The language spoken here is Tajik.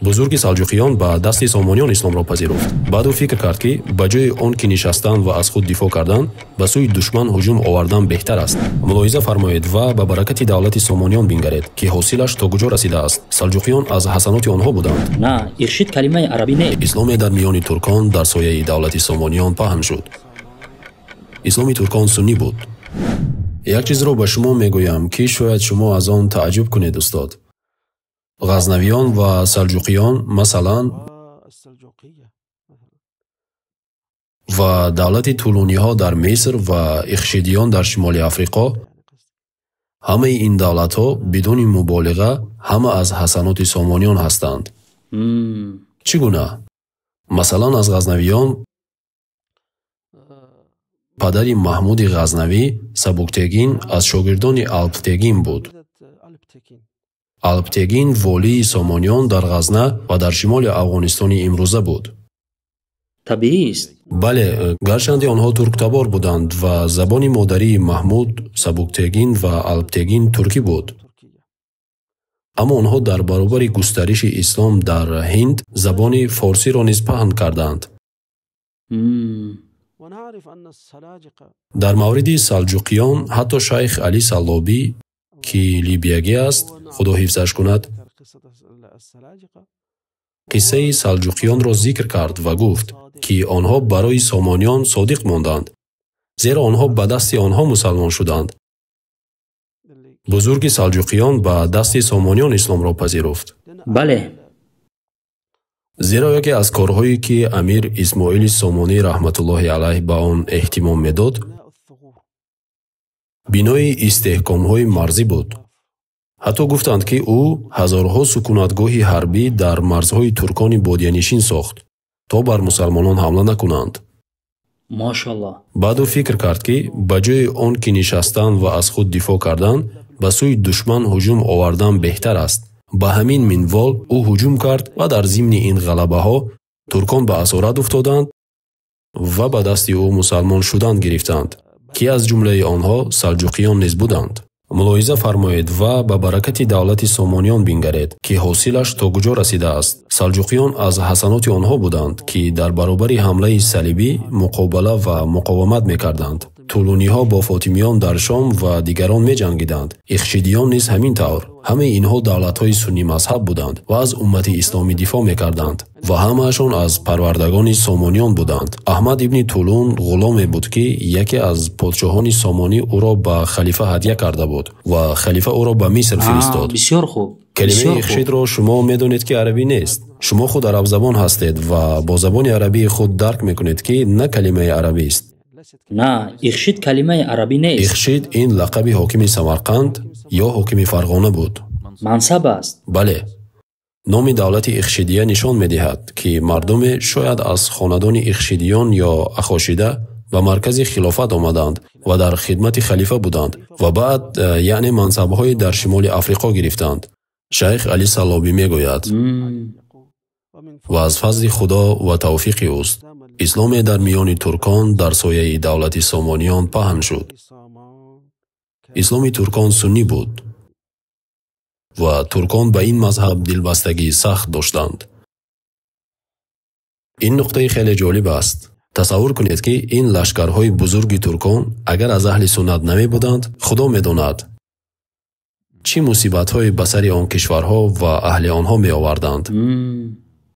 бузурги салҷуқиён ба дасти сомониён исломро пазируфт. баъд ӯ фикр кард ки ба ҷои он ки нишастан ва аз худ дифоъ кардан ба сӯи душман ҳуҷум овардан беҳтар аст. мулоҳиза фармоед ва ба баракати давлати сомониён бингаред ки ҳосилаш то куҷо расидааст. салҷуқиён аз ҳасаноти онҳо буданд. На, иршид калимаи арабӣ не. исломе дар миёни туркон дар сояи давлати сомониён паҳн шуд. исломи туркон суннӣ буд. як чизро ба шумо мегӯям ки шояд шумо аз он тааҷҷуб кунед устод. ғазнавиён ва салҷуқиён масалан ва давлати тулуниҳо дар миср ва ихшидиён дар шимоли африқо, ҳамаи ин давлатҳо бидуни муболиға ҳама аз ҳасаноти сомониён ҳастанд. чӣ гуна? масалан аз ғазнавиён падари маҳмуди ғазнавӣ сабуктегин аз шогирдони алптегин буд. алптегин волии сомониён дар ғазна ва дар шимоли афғонистони имрӯза буд. табиист. бале, гарчанде онҳо турктабор буданд ва забони модарии маҳмуд сабуктегин ва алптегин туркӣ буд. аммо онҳо дар баробари густариши ислом дар ҳинд забони форсиро низ паҳн карданд. дар мавриди салҷуқиён ҳатто шайх Али Саллобӣ ки либиягӣ аст, худо ҳифзаш кунад, қиссаи салҷуқиёнро зикр кард ва гуфт ки онҳо барои сомониён содиқ монданд, зеро онҳо ба дасти онҳо мусалмон шуданд. бузурги салҷуқиён ба дасти сомониён исломро пазируфт. бале. зеро яке аз корҳое ки амир Исмоили Сомонӣ раҳматуллоҳи алайҳ ба он эҳтимом медод, бинои истеҳкомҳои марзӣ буд. ҳатто гуфтанд ки ӯ ҳазорҳо сукунатгоҳи ҳарбӣ дар марзҳои туркони бодиянишин сохт, то бар мусалмонон ҳамла накунанд. мошаллоҳ. баъд ӯ фикр кард ки ба ҷои он ки нишастан ва аз худ дифоъ кардан ба сӯи душман ҳуҷум овардан беҳтар аст. ба ҳамин минвол ӯ ҳуҷум кард ва дар зимни ин ғалабаҳо туркон ба асорат уфтоданд ва ба дасти ӯ мусалмон шудан гирифтанд, ки аз ҷумлаи онҳо салҷуқиён низ буданд. мулоҳиза фармоед ва ба баракати давлати сомониён бингаред ки ҳосилаш то куҷо расидааст. салҷуқиён аз ҳасаноти онҳо буданд ки дар баробари ҳамлаи салибӣ муқобала ва муқовамат мекарданд. тулуниҳо бо фотимиён дар шом ва дигарон меҷангиданд. ихшидиён низ ҳамин тавр. ҳамаи инҳо давлатҳои суннӣ мазҳаб буданд ва аз уммати исломӣ дифоъ мекарданд ва ҳамаашон аз парвардагони сомониён буданд. аҳмад ибни Тулун ғуломе буд ки яке аз подшоҳони сомонӣ ӯро ба халифа ҳадя карда буд ва халифа ӯро ба Миср фиристод. бисёр хуб. калимаи ихшидро шумо медонед ки арабӣ нест. шумо худ арабзабон ҳастед ва бо забони арабии худ дарк мекунед ки на калимаи арабист. на, ихшид калимаи арабӣ нест. ихшид ин лақаби ҳокими Самарқанд ё ҳокими Фарғона буд. мансаб аст. бале. номи давлати ихшидия нишон медиҳад ки мардуме шояд аз хонадони ихшидиён ё ахошида ба маркази хилофат омаданд ва дар хидмати халифа буданд ва баъд яъне мансабҳои дар шимоли Африқо гирифтанд. шайх Али Саллобӣ мегӯяд ва аз фазли худо ва тавфиқи ӯст исломе дар миёни туркон дар сояи давлати сомониён паҳн шуд. исломи туркон суннӣ буд ва туркон ба ин мазҳаб дилбастагии сахт доштанд. ин нуқтаи хеле ҷолиб аст. тасаввур кунед ки ин лашкарҳои бузурги туркон агар аз аҳли суннат намебуданд, худо медонад чӣ мусибатҳои ба сари он кишварҳо ва аҳли онҳо меоварданд.